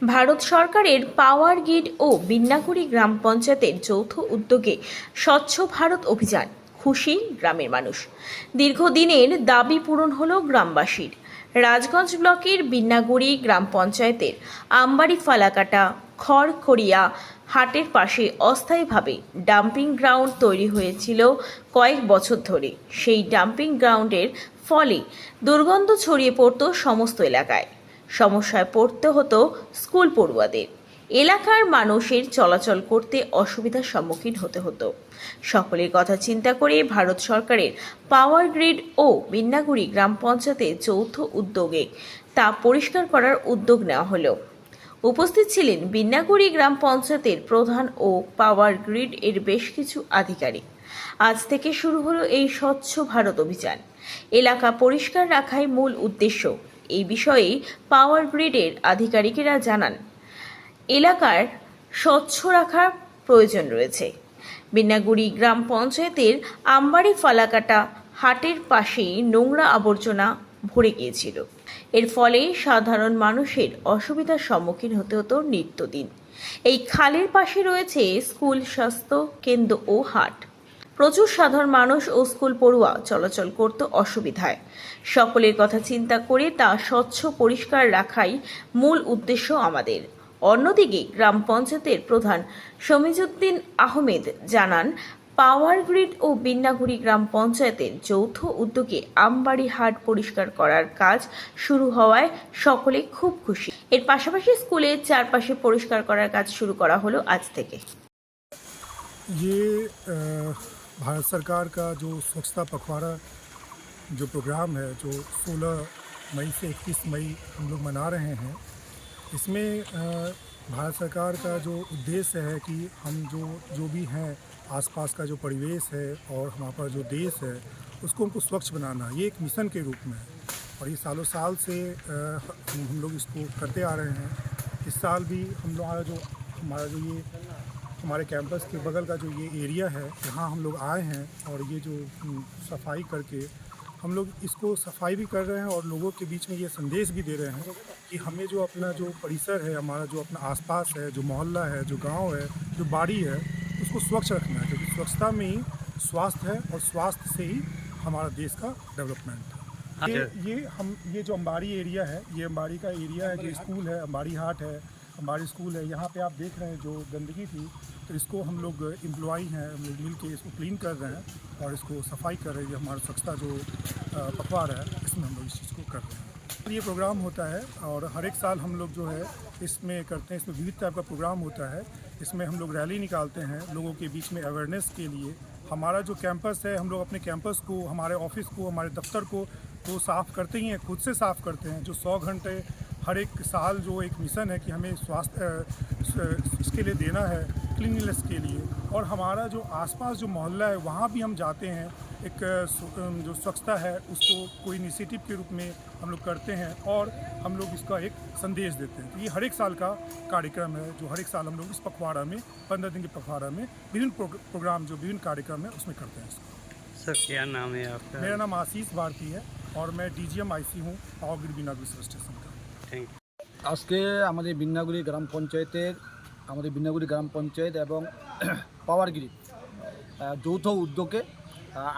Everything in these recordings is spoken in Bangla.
ভারত সরকারের পাওয়ার গ্রিড ও বিন্নাগুড়ি গ্রাম পঞ্চায়েতের যৌথ উদ্যোগে স্বচ্ছ ভারত অভিযান। খুশি গ্রামের মানুষ। দীর্ঘদিনের দাবি পূরণ হলো গ্রামবাসীর। রাজগঞ্জ ব্লকের বিন্নাগুড়ি গ্রাম পঞ্চায়েতের আমবাড়ি ফালাকাটা খড়খড়িয়া হাটের পাশে অস্থায়ীভাবে ডাম্পিং গ্রাউন্ড তৈরি হয়েছিল কয়েক বছর ধরে। সেই ডাম্পিং গ্রাউন্ডের ফলে দুর্গন্ধ ছড়িয়ে পড়ত সমস্ত এলাকায়। সমস্যায় পড়তে হতো স্কুল পড়ুয়াদের। এলাকার মানুষের চলাচল করতে অসুবিধার সম্মুখীন হতে হতো। সকলের কথা চিন্তা করে ভারত সরকারের পাওয়ার গ্রিড ও বিন্নাগুড়ি গ্রাম পঞ্চায়েতের যৌথ উদ্যোগে তা পরিষ্কার করার উদ্যোগ নেওয়া হলো। উপস্থিত ছিলেন বিন্নাগুড়ি গ্রাম পঞ্চায়েতের প্রধান ও পাওয়ার গ্রিড এর বেশ কিছু আধিকারিক। আজ থেকে শুরু হলো এই স্বচ্ছ ভারত অভিযান। এলাকা পরিষ্কার রাখাই মূল উদ্দেশ্য। এই বিষয়ে পাওয়ার গ্রিডের আধিকারিকেরা জানান, এলাকার স্বচ্ছ রাখার প্রয়োজন রয়েছে। বিন্নাগুড়ি গ্রাম পঞ্চায়েতের আমবাড়ি ফালাকাটা হাটের পাশেই নোংরা আবর্জনা ভরে গিয়েছিল। এর ফলে সাধারণ মানুষের অসুবিধার সম্মুখীন হতে হতো নিত্যদিন। এই খালের পাশে রয়েছে স্কুল, স্বাস্থ্য কেন্দ্র ও হাট। প্রচুর সাধারণ মানুষ ও স্কুল পড়ুয়া চলাচল করতে অসুবিধায়। সকলের কথা চিন্তা করে তা স্বচ্ছ পরিষ্কার রাখাই মূল উদ্দেশ্য আমাদের। অন্যদিকে গ্রাম পঞ্চায়েতের প্রধান শমিজুদ্দিন আহমেদ জানান, পাওয়ার গ্রিড ও বিন্নাগুড়ি গ্রাম পঞ্চায়েতের যৌথ উদ্যোগে আমবাড়ি হাট পরিষ্কার করার কাজ শুরু হওয়ায় সকলে খুব খুশি। এর পাশাপাশি স্কুলের চারপাশে পরিষ্কার করার কাজ শুরু করা হলো আজ থেকে। भारत सरकार का जो स्वच्छता पखवाड़ा जो प्रोग्राम है, जो 16 मई से 21 मई हम लोग मना रहे हैं, इसमें भारत सरकार का जो उद्देश्य है कि हम जो भी हैं, आसपास का जो परिवेश है और हमारा जो देश है उसको हमको स्वच्छ बनाना, ये एक मिशन के रूप में है। और ये सालों साल से हम लोग इसको करते आ रहे हैं। इस साल भी हमारा जो ये हमारे कैंपस के बगल का जो ये एरिया है, यहाँ हम लोग आए हैं और ये जो सफाई करके हम लोग इसको सफाई भी कर रहे हैं और लोगों के बीच में ये संदेश भी दे रहे हैं कि हमें जो अपना जो परिसर है, हमारा जो अपना आसपास है, जो मोहल्ला है, जो गांव है, जो बाड़ी है, उसको स्वच्छ रखना है, क्योंकि स्वच्छता में ही स्वास्थ्य है और स्वास्थ्य से ही हमारा देश का डेवलपमेंट है। ये जो अंबाड़ी एरिया है, ये अंबाड़ी का एरिया है, जो स्कूल है, अंबाड़ी हाट है, हमारी स्कूल है, यहाँ पे आप देख रहे हैं जो गंदगी थी, तो इसको हम लोग एम्प्लॉई हैं, हम लोग मिल के इसको क्लीन कर रहे हैं और इसको सफाई कर रहे हैं। हमारा स्वच्छता जो पखवाड़ा है, इसमें हम लोग इस चीज़ को कर रहे हैं। ये प्रोग्राम होता है और हर एक साल हम लोग जो है इसमें करते हैं। इसमें विविध टाइप का प्रोग्राम होता है। इसमें हम लोग रैली निकालते हैं लोगों के बीच में अवेयरनेस के लिए। हमारा जो कैंपस है, हम लोग अपने कैंपस को, हमारे ऑफिस को, हमारे दफ्तर को तो साफ़ करते ही हैं, खुद से साफ़ करते हैं। जो 100 घंटे हर एक साल जो एक मिशन है कि हमें स्वास्थ्य इसके लिए देना है, क्लीनलीनेस के लिए। और हमारा जो आसपास जो मोहल्ला है, वहाँ भी हम जाते हैं, एक जो स्वच्छता है उसको कोई इनिशिएटिव के रूप में हम लोग करते हैं और हम लोग इसका एक संदेश देते हैं। तो ये हर एक साल का कार्यक्रम है, जो हर एक साल हम लोग इस पखवाड़ा में 15 दिन के पखवाड़ा में विभिन्न प्रोग्राम जो विभिन्न कार्यक्रम है उसमें करते हैं इसको। सर क्या नाम है आपका? मेरा नाम आशीष भारती है और मैं DGM IC हूँ power grid Binnaguri substation का। Thank you. আজকে আমাদের বিন্নাগুড়ি গ্রাম পঞ্চায়েত এবং পাওয়ার গ্রিড যৌথ উদ্যোগে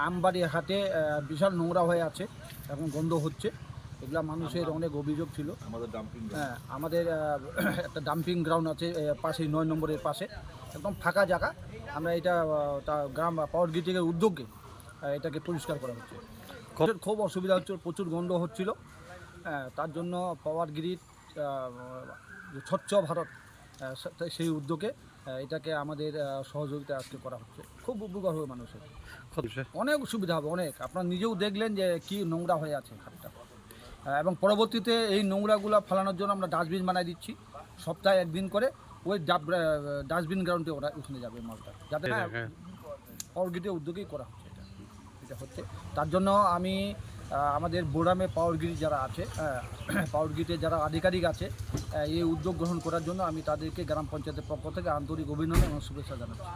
আমবাড়ি হাটে বিশাল নোংরা হয়ে আছে, এখন গন্ধ হচ্ছে। এগুলা মানুষের অনেক অভিযোগ ছিল। আমাদের একটা ডাম্পিং গ্রাউন্ড আছে পাশে, 9 নম্বরের পাশে, একদম ফাঁকা জায়গা। আমরা এটা গ্রাম পাওয়ার গ্রিডের উদ্যোগে এটাকে পরিষ্কার করা হচ্ছে। খুব অসুবিধা হচ্ছে, প্রচুর গন্ধ হচ্ছিল। তার জন্য পাওয়ার গ্রিড স্বচ্ছ ভারত সেই উদ্যোগে এটাকে আমাদের সহযোগিতা আজকে করা হচ্ছে। খুব উপকার হবে মানুষের, অনেক সুবিধা হবে, অনেক। আপনারা নিজেও দেখলেন যে কি নোংরা হয়ে আছে ঘাটটা। এবং পরবর্তীতে এই নোংরাগুলো ফেলানোর জন্য আমরা ডাস্টবিন বানিয়ে দিচ্ছি। সপ্তাহে একদিন করে ওই ডাস্টবিন গ্রাউন্ডে ওরা উঠে যাবে মালটা, যাতে পাওয়ার গ্রিডের উদ্যোগেই করা হচ্ছে। এটা হচ্ছে তার জন্য আমি আমাদের বোরামে পাওয়ার গ্রিড যারা আছে, পাওয়ার গ্রিডের যারা আধিকারিক আছে, এই উদ্যোগ গ্রহণ করার জন্য আমি তাদেরকে গ্রাম পঞ্চায়েতের পক্ষ থেকে আন্তরিক অভিনন্দন এবং শুভেচ্ছা জানাচ্ছি।